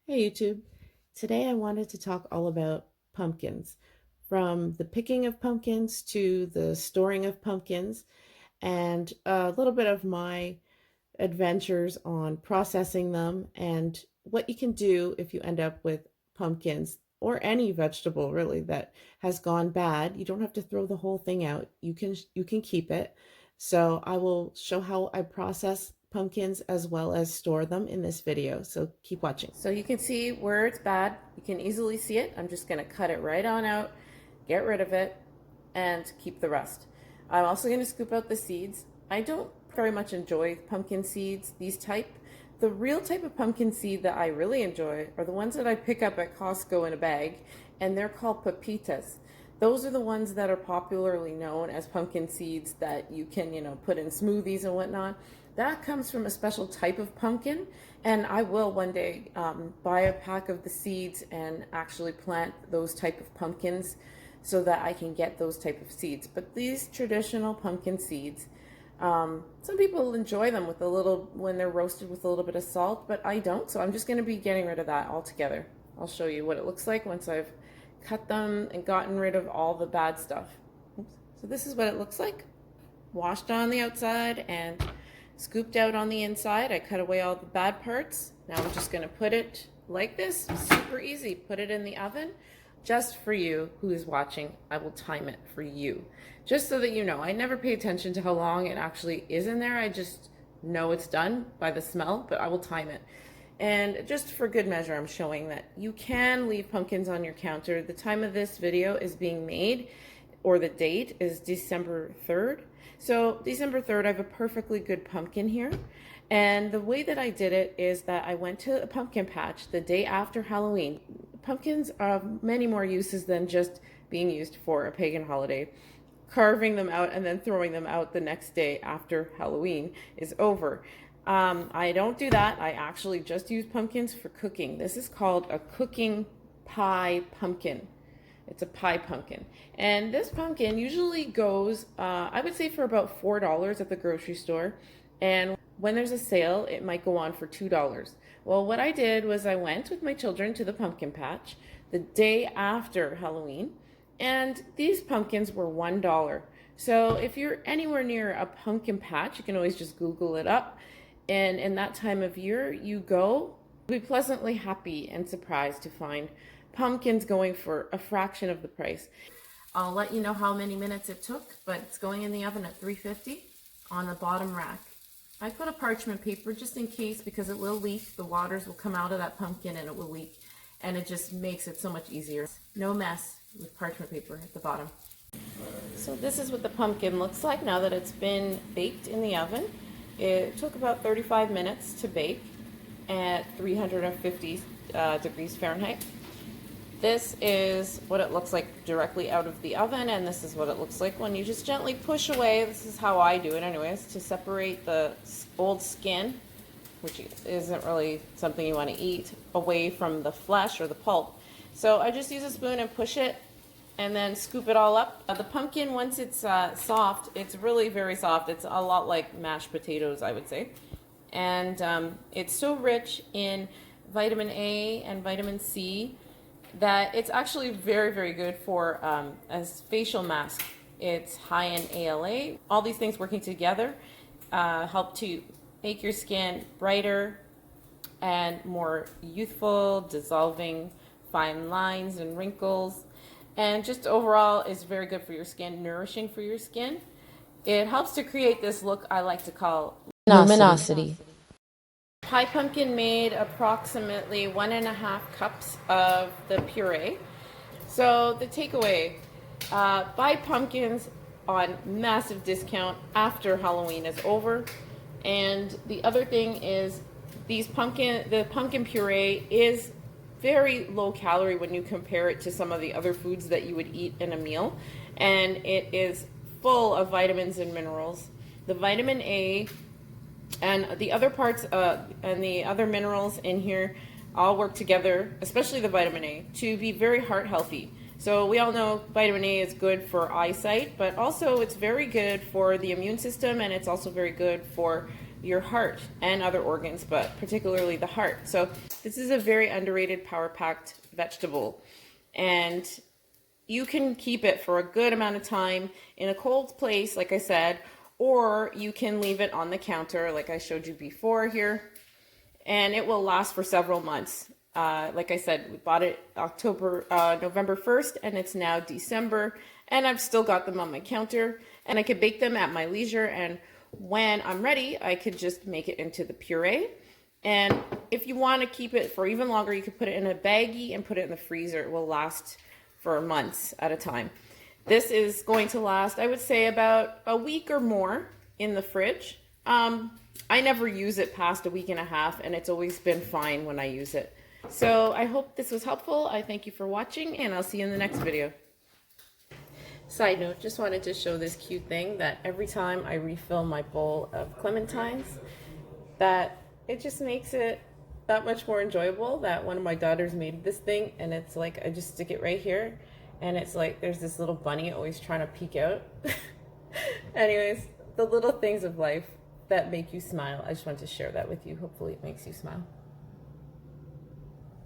Hey YouTube. Today I wanted to talk all about pumpkins, from the picking of pumpkins to the storing of pumpkins, and a little bit of my adventures on processing them and what you can do if you end up with pumpkins or any vegetable really that has gone bad. You don't have to throw the whole thing out. You can keep it. So I will show how I process pumpkins as well as store them in this video. So keep watching. So you can see where it's bad. You can easily see it. I'm just going to cut it right on out, get rid of it, and keep the rest. I'm also going to scoop out the seeds. I don't very much enjoy pumpkin seeds, these type. The real type of pumpkin seed that I really enjoy are the ones that I pick up at Costco in a bag, and they're called pepitas. Those are the ones that are popularly known as pumpkin seeds that you can, put in smoothies and whatnot. That comes from a special type of pumpkin, and I will one day buy a pack of the seeds and actually plant those type of pumpkins so that I can get those type of seeds. But these traditional pumpkin seeds, some people enjoy them with a little, when they're roasted with a little bit of salt, but I don't. So I'm just going to be getting rid of that altogether. I'll show you what it looks like once I've cut them and gotten rid of all the bad stuff. Oops. So this is what it looks like. Washed on the outside and scooped out on the inside. I cut away all the bad parts. Now I'm just going to put it like this, super easy. Put it in the oven. Just for you who is watching, I will time it for you. Just so that you know, I never pay attention to how long it actually is in there. I just know it's done by the smell, but I will time it. And just for good measure, I'm showing that you can leave pumpkins on your counter. The time of this video is being made, or the date is December 3rd. So December 3rd, I have a perfectly good pumpkin here. And the way that I did it is that I went to a pumpkin patch the day after Halloween. Pumpkins have many more uses than just being used for a pagan holiday. Carving them out and then throwing them out the next day after Halloween is over. I don't do that. I actually just use pumpkins for cooking. This is called a cooking pie pumpkin. It's a pie pumpkin. And this pumpkin usually goes, I would say, for about $4 at the grocery store. And when there's a sale, it might go on for $2. Well, what I did was I went with my children to the pumpkin patch the day after Halloween, and these pumpkins were $1. So if you're anywhere near a pumpkin patch, you can always just Google it up. And in that time of year, you go, you'll be pleasantly happy and surprised to find pumpkins going for a fraction of the price. I'll let you know how many minutes it took, but it's going in the oven at 350 on the bottom rack. I put a parchment paper just in case, because it will leak. The waters will come out of that pumpkin and it will leak, and it just makes it so much easier. No mess with parchment paper at the bottom. So this is what the pumpkin looks like now that it's been baked in the oven. It took about 35 minutes to bake at 350 degrees Fahrenheit. This is what it looks like directly out of the oven, and this is what it looks like when you just gently push away. This is how I do it anyways, to separate the old skin, which isn't really something you want to eat, away from the flesh or the pulp. So I just use a spoon and push it and then scoop it all up. The pumpkin, once it's soft, it's really very soft. It's a lot like mashed potatoes, I would say. And it's so rich in vitamin A and vitamin C that it's actually very, very good for as facial mask. It's high in ALA. All these things working together help to make your skin brighter and more youthful, dissolving fine lines and wrinkles, and just overall is very good for your skin, nourishing for your skin. It helps to create this look I like to call luminosity. Pie pumpkin made approximately 1.5 cups of the puree. So the takeaway, buy pumpkins on massive discount after Halloween is over. And the other thing is the pumpkin puree is very low calorie when you compare it to some of the other foods that you would eat in a meal. And it is full of vitamins and minerals. The vitamin A and the other parts and the other minerals in here all work together, especially the vitamin A, to be very heart healthy. So we all know vitamin A is good for eyesight, but also it's very good for the immune system, and it's also very good for your heart and other organs, but particularly the heart. So this is a very underrated, power-packed vegetable, and you can keep it for a good amount of time in a cold place, like I said, or you can leave it on the counter like I showed you before here, and it will last for several months. Like I said, we bought it November 1st, and it's now December, and I've still got them on my counter, and I could bake them at my leisure, and when I'm ready, I could just make it into the puree. And if you want to keep it for even longer, you could put it in a baggie and put it in the freezer. It will last for months at a time. This is going to last, I would say, about a week or more in the fridge. I never use it past a week and a half, and it's always been fine when I use it. So I hope this was helpful. I thank you for watching, and I'll see you in the next video. Side note, just wanted to show this cute thing that every time I refill my bowl of clementines, that it just makes it that much more enjoyable. That one of my daughters made this thing, and it's like I just stick it right here, and it's like there's this little bunny always trying to peek out. Anyways, the little things of life that make you smile. I just wanted to share that with you. Hopefully it makes you smile.